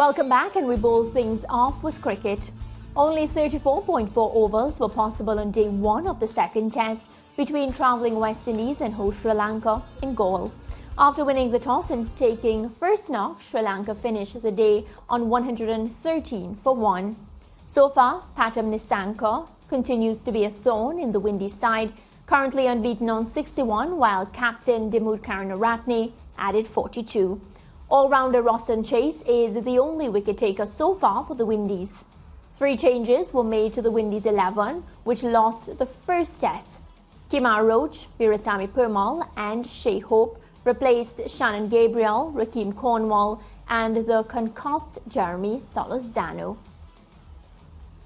Welcome back, and we bowl things off with cricket. Only 34.4 overs were possible on day one of the second test between travelling West Indies and host Sri Lanka in Galle. After winning the toss and taking first knock, Sri Lanka finished the day on 113 for 1. So far, Patam Nisanka continues to be a thorn in the Windies side, currently unbeaten on 61, while captain Dimuth Karunaratne added 42. All-rounder Roston Chase is the only wicket-taker so far for the Windies. 3 changes were made to the Windies 11, which lost the first test. Kemar Roach, Virasamy Permal and Shea Hope replaced Shannon Gabriel, Rakeem Cornwall and the concussed Jeremy Solozano.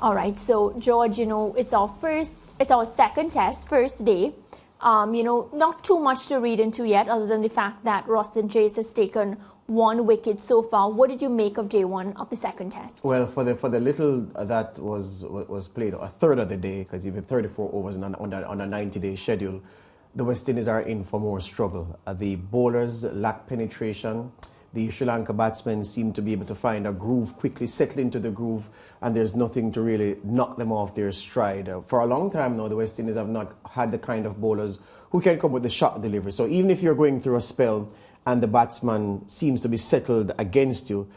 Alright, so George, it's our second test, first day. Not too much to read into yet, other than the fact that Roston Chase has taken 1 wicket so far. What did you make of day one of the second test? Well, for the little that was played, a third of the day, because even 34 overs on a 90-day schedule, the West Indies are in for more struggle. The bowlers lack penetration. The Sri Lanka batsmen seem to be able to find a groove, quickly settle into the groove, and there's nothing to really knock them off their stride. For a long time now, the West Indies have not had the kind of bowlers who can come with the shot delivery. So even if you're going through a spell and the batsman seems to be settled against you,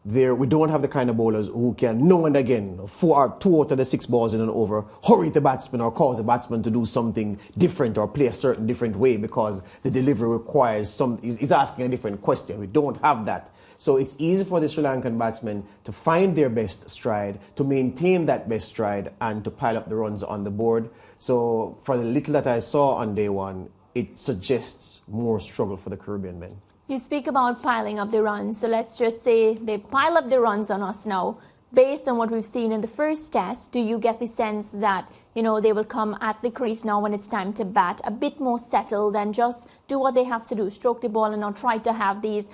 we don't have the kind of bowlers who can, now and again, 2 out of the 6 balls in an over, hurry the batsman or cause the batsman to do something different or play a certain different way because the delivery requires is asking a different question. We don't have that. So it's easy for the Sri Lankan batsmen to find their best stride, to maintain that best stride, and to pile up the runs on the board. So for the little that I saw on day one, it suggests more struggle for the Caribbean men. You speak about piling up the runs, so let's just say they pile up the runs on us now. Based on what we've seen in the first test, do you get the sense that, they will come at the crease now when it's time to bat a bit more settled and just do what they have to do, stroke the ball and not try to have these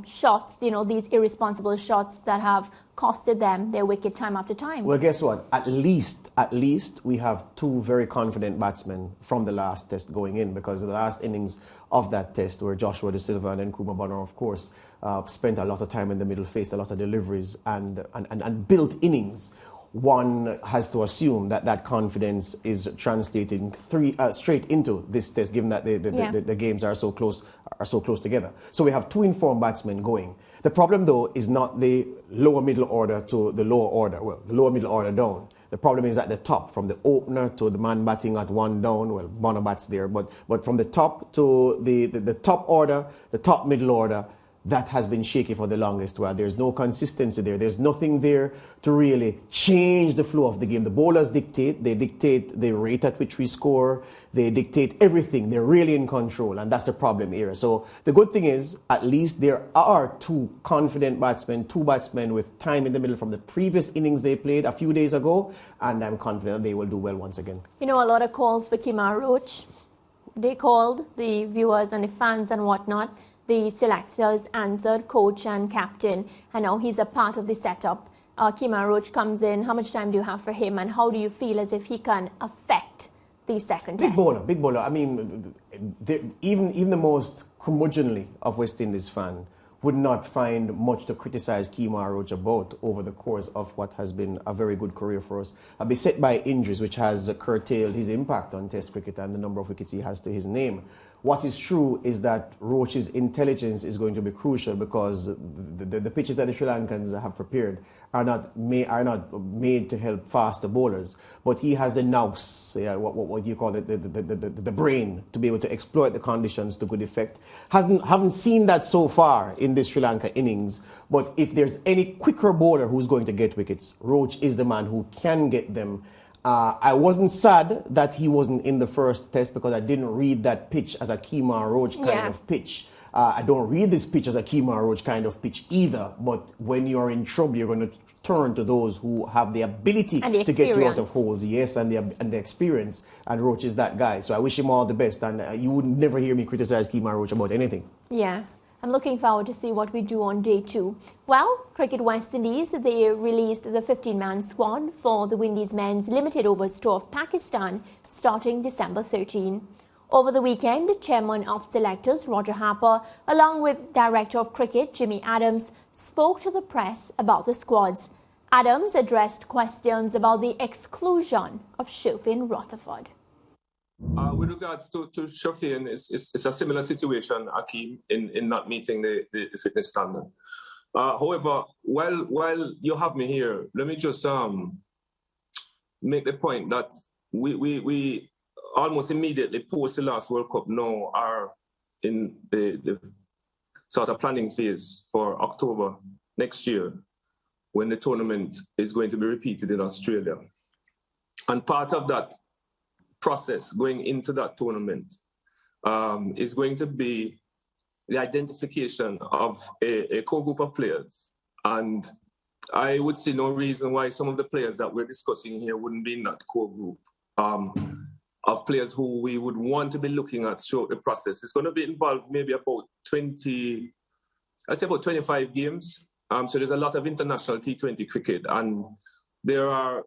shots, these irresponsible shots that have costed them their wicket time after time? Well, guess what? At least we have 2 very confident batsmen from the last test going in, because the last innings of that test where Joshua De Silva and Nkrumah Bonner, of course, spent a lot of time in the middle, faced a lot of deliveries and built innings. One has to assume that confidence is translating straight into this test, given that the games are so close together. So we have 2 informed batsmen going. The problem, though, is not the lower middle order to the lower order. Well, the lower middle order down. The problem is at the top, from the opener to the man batting at 1 down. Well, Bonner bats there, but from the top to the top order, the top middle order, that has been shaky for the longest while. There's no consistency there. There's nothing there to really change the flow of the game. The bowlers dictate. They dictate the rate at which we score. They dictate everything. They're really in control, and that's the problem here. So the good thing is, at least there are 2 confident batsmen, 2 batsmen with time in the middle from the previous innings they played a few days ago, and I'm confident they will do well once again. A lot of calls for Kemar Roach. They called, the viewers and the fans and whatnot. The selectors answered, coach and captain, and now he's a part of the setup. Kemar Roach comes in. How much time do you have for him, and how do you feel as if he can affect the second test? Big bowler. I mean, even the most curmudgeonly of West Indies fan would not find much to criticize Kemar Roach about over the course of what has been a very good career for us. Beset by injuries, which has curtailed his impact on Test cricket and the number of wickets he has to his name. What is true is that Roach's intelligence is going to be crucial, because the pitches that the Sri Lankans have prepared are not made to help faster bowlers. But he has the nous, what you call it, the brain, to be able to exploit the conditions to good effect. Haven't seen that so far in this Sri Lanka innings. But if there's any quicker bowler who's going to get wickets, Roach is the man who can get them. I wasn't sad that he wasn't in the first test, because I didn't read that pitch as a Kemar Roach kind of pitch. I don't read this pitch as a Kemar Roach kind of pitch either. But when you're in trouble, you're going to turn to those who have the ability to get you out of holes. Yes, and the experience. And Roach is that guy. So I wish him all the best. And you would never hear me criticize Kemar Roach about anything. Yeah. I'm looking forward to see what we do on day 2. Well, Cricket West Indies, they released the 15-man squad for the Windies men's limited overs tour of Pakistan starting December 13. Over the weekend, Chairman of Selectors Roger Harper, along with Director of Cricket Jimmy Adams, spoke to the press about the squads. Adams addressed questions about the exclusion of Shofin Rutherford. With regards to Shofin, it's a similar situation, Akeem, in not meeting the fitness standard. However, while you have me here, let me just make the point that we almost immediately post the last World Cup now are in the sort of planning phase for October next year, when the tournament is going to be repeated in Australia. And part of that process going into that tournament is going to be the identification of a core group of players. And I would see no reason why some of the players that we're discussing here wouldn't be in that core group of players who we would want to be looking at throughout the process. It's going to be involved maybe about 25 games. So there's a lot of international T20 cricket, and there are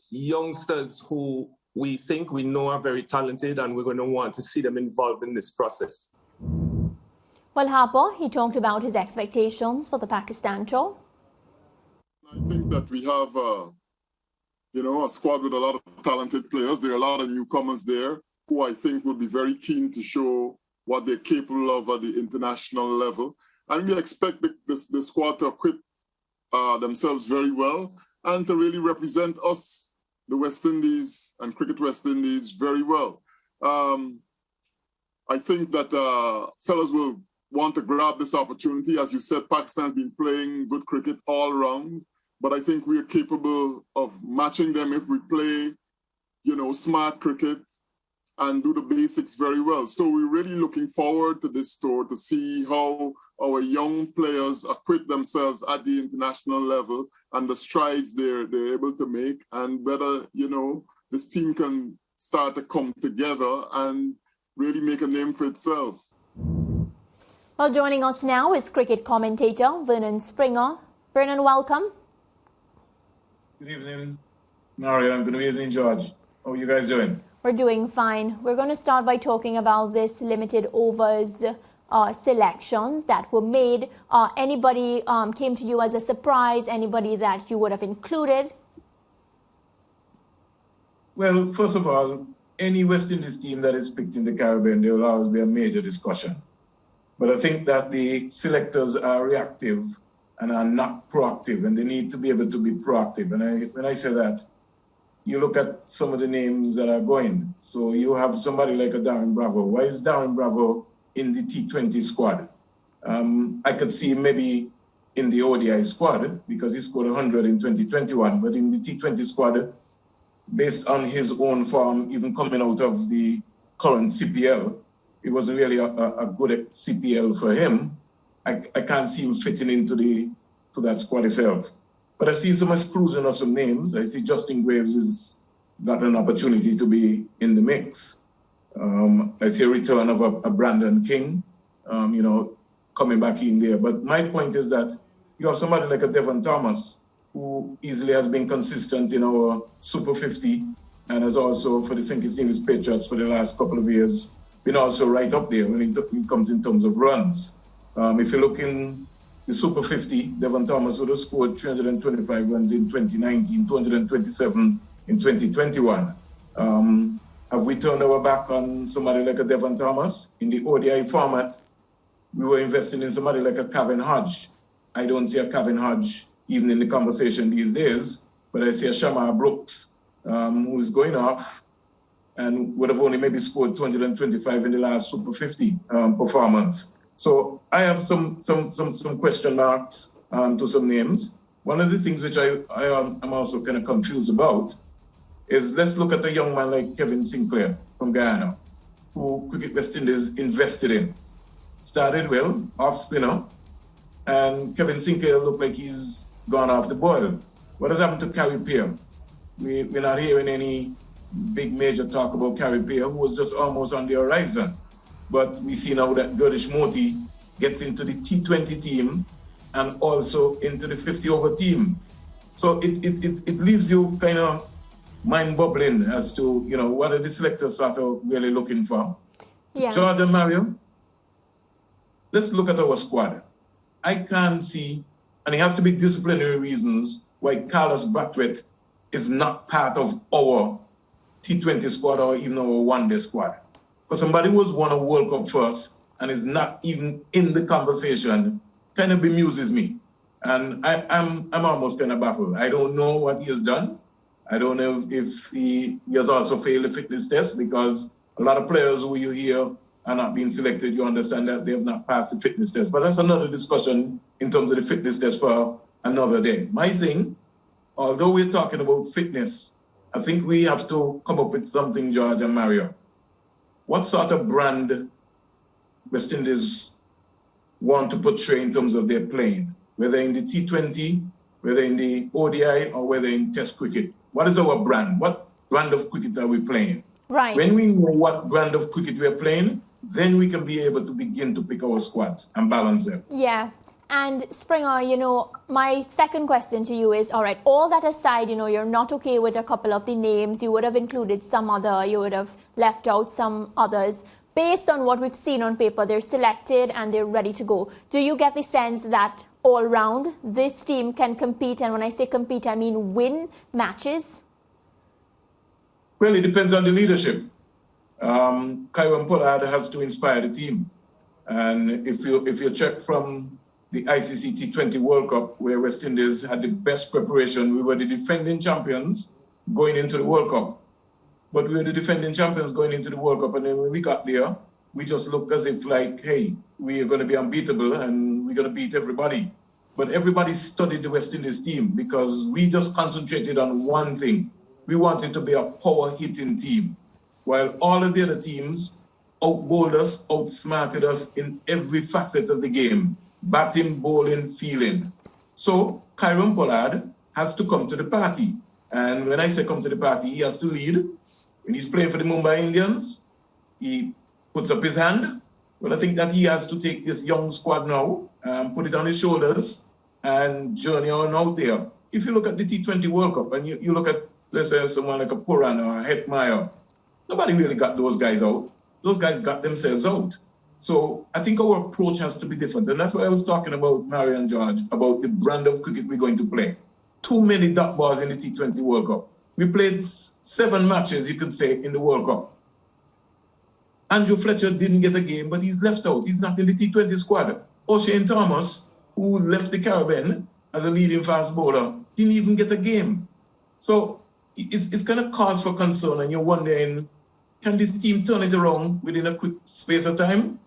youngsters who we know are very talented, and we're going to want to see them involved in this process. Well, Harper, he talked about his expectations for the Pakistan tour. I think that we have, a squad with a lot of talented players. There are a lot of newcomers there who I think will be very keen to show what they're capable of at the international level. And we expect the squad to acquit themselves very well and to really represent us, the West Indies and Cricket West Indies, very well. I think that fellas will want to grab this opportunity. As you said, Pakistan has been playing good cricket all around, but I think we are capable of matching them if we play, smart cricket and do the basics very well. So we're really looking forward to this tour to see how our young players acquit themselves at the international level and the strides they're able to make, and whether, this team can start to come together and really make a name for itself. Well, joining us now is cricket commentator Vernon Springer. Vernon, welcome. Good evening, Mario, and good evening, George. How are you guys doing? We're doing fine. We're going to start by talking about this limited overs selections that were made. Anybody came to you as a surprise? Anybody that you would have included? Well, first of all, any West Indies team that is picked in the Caribbean, there will always be a major discussion. But I think that the selectors are reactive and are not proactive, and they need to be able to be proactive. And when I say that, you look at some of the names that are going. So you have somebody like a Darren Bravo. Why is Darren Bravo in the T20 squad? I could see maybe in the ODI squad because he scored 100 in 2021, but in the T20 squad, based on his own form, even coming out of the current CPL, it wasn't really a good CPL for him. I can't see him fitting into that squad itself. But I see some exclusion of some names. I see Justin Graves has got an opportunity to be in the mix. I see a return of a Brandon King, coming back in there. But my point is that you have somebody like a Devon Thomas, who easily has been consistent in our Super 50 and has also, for the St. Kitts Patriots for the last couple of years, been also right up there when it comes in terms of runs. If you look in the Super 50, Devon Thomas would have scored 325 runs in 2019, 227 in 2021. Have we turned our back on somebody like a Devon Thomas? In the ODI format, we were investing in somebody like a Kevin Hodge. I don't see a Kevin Hodge even in the conversation these days, but I see a Shamar Brooks who's going off and would have only maybe scored 225 in the last Super 50 performance. So I have some question marks to some names. One of the things which I'm also kind of confused about is, let's look at a young man like Kevin Sinclair from Guyana, who Cricket West Indies invested in. Started well, off spinner, and Kevin Sinclair looked like he's gone off the boil. What has happened to Carey Peer? We're not hearing any big major talk about Carey Peer, who was just almost on the horizon. But we see now that Gurdish Moti gets into the T20 team and also into the 50-over team. So it leaves you kind of mind-bubbling as to, what are the selectors sort of really looking for. Yeah. George and Mario, let's look at our squad. I can't see, and it has to be disciplinary reasons, why Carlos Brathwaite is not part of our T20 squad or even our one-day squad. For somebody who has won a World Cup first and is not even in the conversation kind of bemuses me. And I'm almost kind of baffled. I don't know what he has done. I don't know if he has also failed the fitness test, because a lot of players who you hear are not being selected, you understand that they have not passed the fitness test. But that's another discussion in terms of the fitness test for another day. My thing, although we're talking about fitness, I think we have to come up with something, George and Mario. What sort of brand West Indies want to portray in terms of their playing, whether in the T20, whether in the ODI, or whether in Test cricket? What is our brand? What brand of cricket are we playing? Right. When we know what brand of cricket we are playing, then we can be able to begin to pick our squads and balance them. Yeah. And Springer, my second question to you is, all right, all that aside, you're not okay with a couple of the names. You would have included some other, you would have left out some others. Based on what we've seen on paper, they're selected and they're ready to go. Do you get the sense that all round this team can compete? And when I say compete, I mean win matches? Well, it depends on the leadership. Kyron Pollard has to inspire the team. And if you check from the ICC T20 World Cup, where West Indies had the best preparation, we were the defending champions going into the World Cup. But we were the defending champions going into the World Cup. And then when we got there, we just looked as if like, hey, we are going to be unbeatable and we're going to beat everybody. But everybody studied the West Indies team because we just concentrated on one thing. We wanted to be a power-hitting team, while all of the other teams out-bowled us, outsmarted us in every facet of the game. Batting, bowling, fielding. So Kyron Pollard has to come to the party. And when I say come to the party, he has to lead. When he's playing for the Mumbai Indians, he puts up his hand. Well, I think that he has to take this young squad now, put it on his shoulders, and journey on out there. If you look at the T20 World Cup and you look at, let's say, someone like a Puran or a Hetmeyer, nobody really got those guys out. Those guys got themselves out. So I think our approach has to be different. And that's why I was talking about Mario and George, about the brand of cricket we're going to play. Too many dot balls in the T20 World Cup. We played 7 matches, you could say, in the World Cup. Andrew Fletcher didn't get a game, but he's left out. He's not in the T20 squad. O'Shane Thomas, who left the Caribbean as a leading fast bowler, didn't even get a game. So it's going to cause for concern, and you're wondering, can this team turn it around within a quick space of time?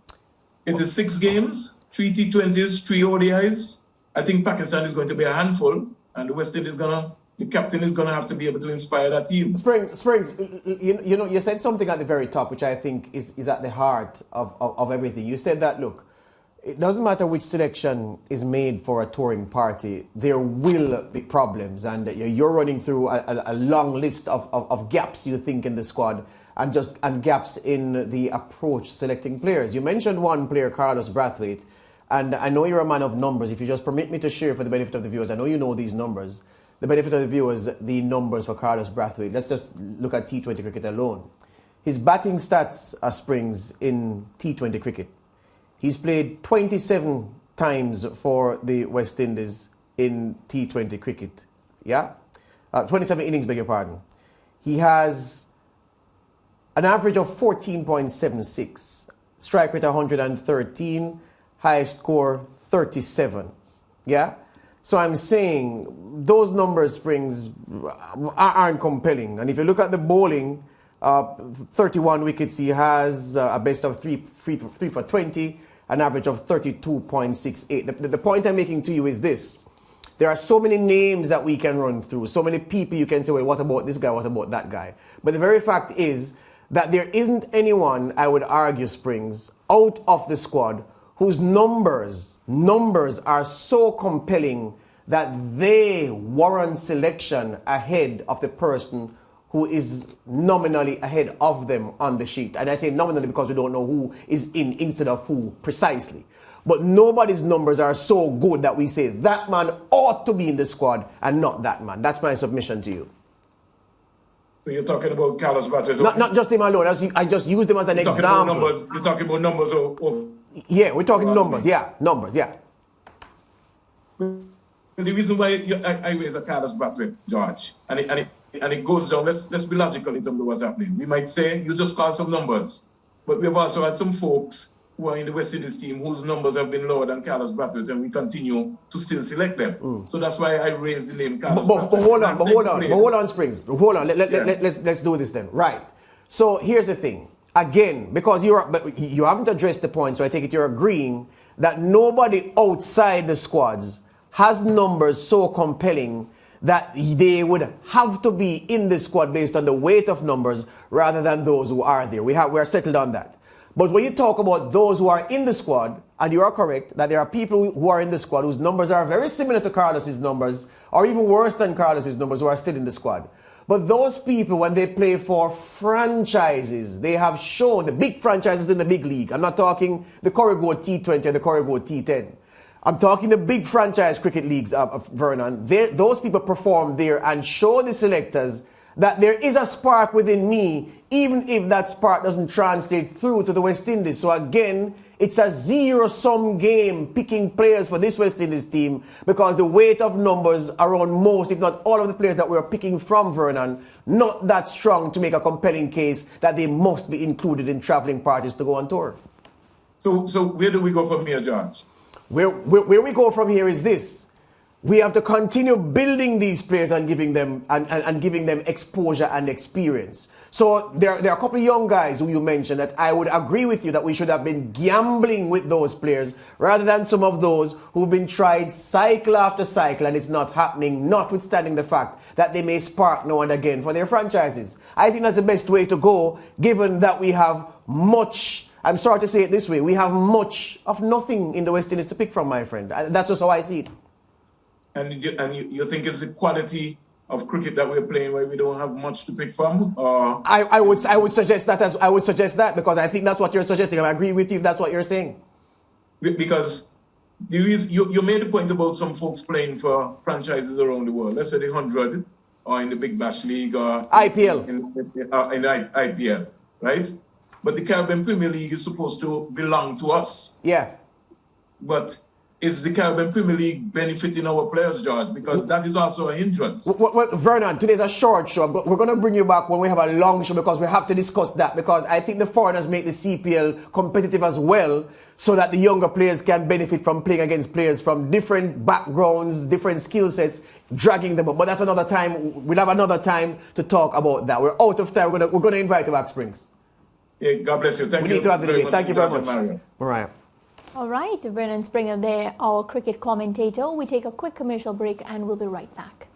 It is 6 games, 3 T20s, 3 ODIs. I think Pakistan is going to be a handful, and the West Indies the captain is going to have to be able to inspire that team. Springs, you said something at the very top, which I think is at the heart of everything. You said that, look, it doesn't matter which selection is made for a touring party, there will be problems. And you're running through a long list of gaps, you think, in the squad, and gaps in the approach selecting players. You mentioned one player, Carlos Brathwaite, and I know you're a man of numbers. If you just permit me to share for the benefit of the viewers, I know you know these numbers. The benefit of the viewers, the numbers for Carlos Brathwaite. Let's just look at T20 cricket alone. His batting stats are Springs in T20 cricket. He's played 27 times for the West Indies in T20 cricket. Yeah? 27 innings, beg your pardon. He has an average of 14.76. Strike rate 113. Highest score 37. Yeah? So I'm saying those numbers, Springs, aren't compelling. And if you look at the bowling, 31 wickets he has, a best of 3 for 20, an average of 32.68. The point I'm making to you is this. There are so many names that we can run through, so many people you can say, well, what about this guy, what about that guy? But the very fact is that there isn't anyone, I would argue, Springs, out of the squad whose numbers are so compelling that they warrant selection ahead of the person who is nominally ahead of them on the sheet. And I say nominally because we don't know who is in instead of who precisely. But nobody's numbers are so good that we say that man ought to be in the squad and not that man. That's my submission to you. So you're talking about Carlos Bartlett? Not just him alone. I just used them as an example. You're talking about numbers yeah, we're talking numbers. Yeah, numbers. Yeah. The reason why I raise a Carlos Bartlett, George, and it goes down. Let's be logical in terms of what's happening. We might say you just call some numbers, but we've also had some folks who are in the West Indies team whose numbers have been lower than Carlos Bartlett, and we continue to still select them. So that's why I raised the name Carlos Bartlett. But hold on, Springs. Hold on. Let's do this then. Right. So here's the thing. Again, because you haven't addressed the point, so I take it you're agreeing that nobody outside the squads has numbers so compelling that they would have to be in the squad based on the weight of numbers rather than those who are there. We are settled on that. But when you talk about those who are in the squad, and you are correct that there are people who are in the squad whose numbers are very similar to Carlos's numbers, or even worse than Carlos's numbers, who are still in the squad. But those people, when they play for franchises, they have shown, the big franchises in the big league. I'm not talking the Corrigo T20 or the Corrigo T10. I'm talking the big franchise cricket leagues of Vernon. Those people perform there and show the selectors that there is a spark within me, even if that spark doesn't translate through to the West Indies. So again, it's a zero-sum game picking players for this West Indies team because the weight of numbers around most, if not all of the players that we're picking from Vernon, not that strong to make a compelling case that they must be included in traveling parties to go on tour. So where do we go from here, George? Where we go from here is this. We have to continue building these players and giving them exposure and experience. So there are a couple of young guys who you mentioned that I would agree with you that we should have been gambling with those players rather than some of those who've been tried cycle after cycle and it's not happening, notwithstanding the fact that they may spark now and again for their franchises. I think that's the best way to go, given that we have much, I'm sorry to say it this way, we have much of nothing in the West Indies to pick from, my friend. That's just how I see it. And you think it's the quality of cricket that we're playing where we don't have much to pick from? Or I would suggest that because I think that's what you're suggesting. I agree with you if that's what you're saying. Because you made a point about some folks playing for franchises around the world. Let's say the 100 or in the Big Bash League or IPL. In IPL, right? But the Caribbean Premier League is supposed to belong to us. Yeah. But is the Caribbean Premier League benefiting our players, George? Because that is also a hindrance. Well, Vernon, today's a short show, but we're going to bring you back when we have a long show because we have to discuss that because I think the foreigners make the CPL competitive as well so that the younger players can benefit from playing against players from different backgrounds, different skill sets, dragging them up. But that's another time. We'll have another time to talk about that. We're out of time. We're going to invite you back, Springs. Yeah, God bless you. Thank you. We need to have the debate. Thank you very much. Mario. All right. All right, Vernon Springer there, our cricket commentator. We take a quick commercial break and we'll be right back.